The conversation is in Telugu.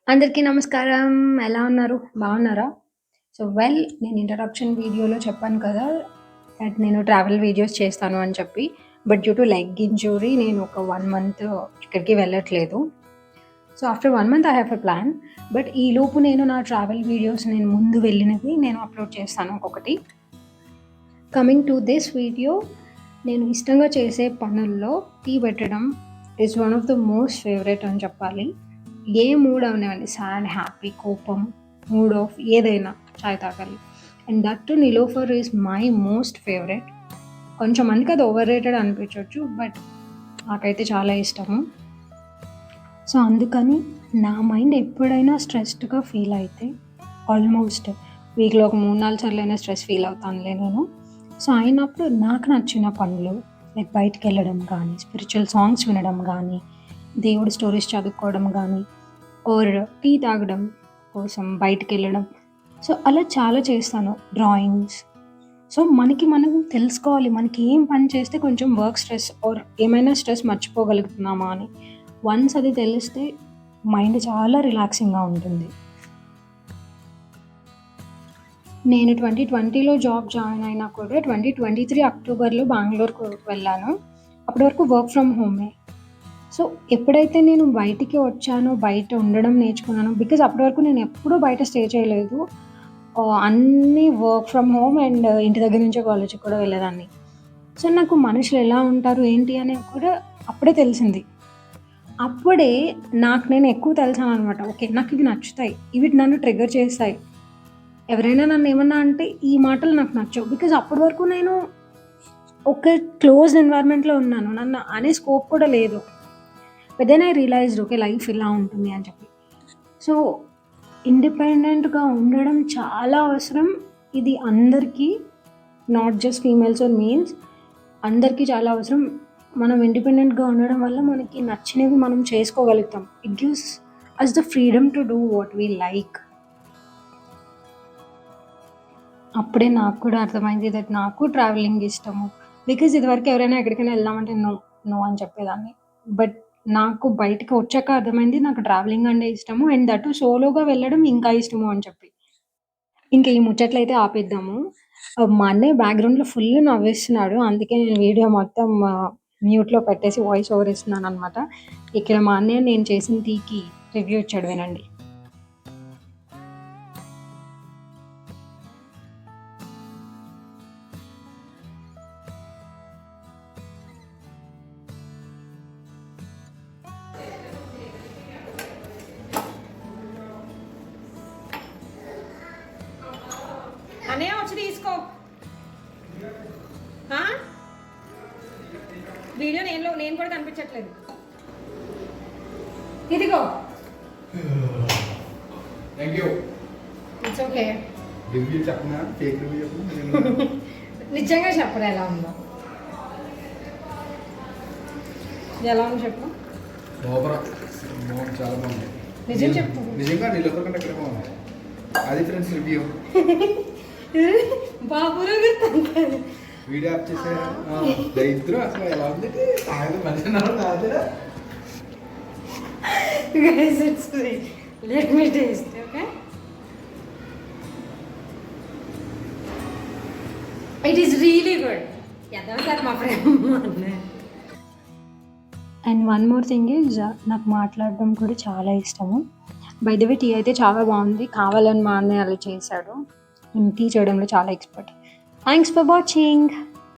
అందరికీ నమస్కారం. ఎలా ఉన్నారు? బాగున్నారా? నేను ఇంట్రడక్షన్ వీడియోలో చెప్పాను కదా! దట్ నేను ట్రావెల్ వీడియోస్ చేస్తాను అని చెప్పి. But due to leg injury నేను ఒక 1 మంత్ ఎక్కడికి వెళ్ళట్లేదు. After 1 month I have a plan. But ఈలోపు నేను నా ట్రావెల్ వీడియోస్ నేను ముందు వెళ్ళినవి నేను అప్‌లోడ్ చేస్తాను ఒక్కొక్కటి. కమింగ్ టు దిస్ వీడియో, నేను ఇష్టంగా చేసే పనుల్లో టీ పెట్టడం is one of the most favourite అని చెప్పాలి. ఏ మూడ్ అవనివ్వండి, సాడ్, హ్యాపీ, కోపం, మూడ్ ఆఫ్ ఏదైనా చాయ్ తాగాలి. And that to Niloufer is my most favourite. కొంచెం మందికి అది ఓవర్ రేటెడ్ అనిపించవచ్చు, బట్ నాకైతే చాలా ఇష్టము. అందుకని నా మైండ్ ఎప్పుడైనా స్ట్రెస్డ్‌గా ఫీల్ అయితే ఆల్మోస్ట్ వీక్‌లో ఒక 3-4 సార్లైనా స్ట్రెస్ ఫీల్ అవుతానులే నేను. అయినప్పుడు నాకు నచ్చిన పనులు లైక్ బయటికెళ్ళడం కానీ, స్పిరిచువల్ సాంగ్స్ వినడం కానీ, దేవుడి స్టోరీస్ చదువుకోవడం కానీ, ఆర్ టీ తాగడం కోసం బయటికెళ్ళడం. అలా చాలా చేస్తాను. డ్రాయింగ్స్. మనకి మనం తెలుసుకోవాలి. మనకి ఏం పని చేస్తే కొంచెం వర్క్ స్ట్రెస్ ఆర్ ఏమైనా స్ట్రెస్ మర్చిపోగలుగుతున్నామా అని. వన్స్ అది తెలిస్తే మైండ్ చాలా రిలాక్సింగ్‌గా ఉంటుంది. నేను 2020లో జాబ్ జాయిన్ అయినా కూడా 2023 అక్టోబర్‌లో బెంగుళూరుకు వెళ్ళాను. అప్పటి వరకు వర్క్ ఫ్రమ్ హోమే. ఎప్పుడైతే నేను బయటికి వచ్చానో, బయట ఉండడం నేర్చుకున్నానో, బికాజ్ అప్పటి వరకు నేను ఎప్పుడూ బయట స్టే చేయలేదు. అన్నీ వర్క్ ఫ్రమ్ హోమ్ అండ్ ఇంటి దగ్గర నుంచే కాలేజ్‌కి కూడా వెళ్ళేదాన్ని. నాకు మనుషులు ఎలా ఉంటారు, ఏంటి అనేది కూడా అప్పుడే తెలిసింది. అప్పుడే నాకు నేను ఎక్కువ తెలిసాననమాట. ఓకే, నాకు ఇవి నచ్చుతాయి. ఇవి నన్ను ట్రిగ్గర్ చేస్తాయి. ఎవరైనా నన్ను ఏమన్నా అంటే ఈ మాటలు నాకు నచ్చవు. బికాజ్ అప్పటి వరకు నేను ఒక క్లోజ్డ్ ఎన్వైర్న్మెంట్‌లో ఉన్నాను. నన్ను అనే స్కోప్ కూడా లేదు. But then I realised okay, life ఇలా ఉంటుంది అని చెప్పి. ఇండిపెండెంట్‌గా ఉండడం చాలా అవసరం. ఇది అందరికీ, not just females or males, అందరికీ చాలా అవసరం. మనం ఇండిపెండెంట్‌గా ఉండడం వల్ల మనకి నచ్చినవి మనం చేసుకోగలుగుతాం. It gives us the freedom to do what we like. అప్పుడే నాకు కూడా అర్థమైంది దట్ నాకు ట్రావెలింగ్ ఇష్టము. బికాజ్ ఇదివరకు ఎవరైనా ఎక్కడికైనా వెళ్దామంటే నో, నో అని చెప్పేదాన్ని. బట్ నాకు బయటికి వచ్చాక అర్థమైంది నాకు ట్రావెలింగ్ అంటే ఇష్టము. అండ్ దట్ సోలోగా వెళ్ళడం ఇంకా ఇష్టము అని చెప్పి. ఇంక ఈ ముచ్చట్లయితే ఆపేద్దాము. మా అన్నయ్య బ్యాక్‌గ్రౌండ్‌లో ఫుల్ నవ్వేస్తున్నాడు. అందుకే నేను వీడియో మొత్తం మ్యూట్‌లో పెట్టేసి వాయిస్ ఓవర్ ఇస్తున్నాననమాట. ఇక్కడ మా అన్నయ్య నేను చేసిన టీకి రివ్యూ ఇచ్చాడు, వినండి. అనే వచ్చి తీసుకో. వీడియో నేను కూడా కనిపించట్లేదు. ఇదిగో. Thank you. It's okay. Review చెప్పనా? ఫేక్ రివ్యూ చెప్పనా? నిజంగా చెప్పరా ఎలా ఉందో? ఎలా ఉంది చెప్పు. సూపర్. చాలా బాగుంది. నిజం చెప్పు. నిజంగా నిలబడి కంటే ఎక్కడ బాగుంది. అది ఫ్రెండ్స్ రివ్యూ. బాబురా వీడియో ఆప్ చేశారు. ఇద్దరు అసలు ఎలా ఉంది? ఆయన మనిషి నాదే. Guys, it's great. Let me taste, okay? It is really good. Yeah, my friend. And one more thing is నాకు మాట్లాడడం కూడా చాలా ఇష్టము. బై ద వే టీ అయితే చాలా బాగుంది. కావాలని మా అన్నయ్య అలా చేశాడు. టీ చేయడంలో చాలా ఎక్స్పర్ట్. Thanks for watching.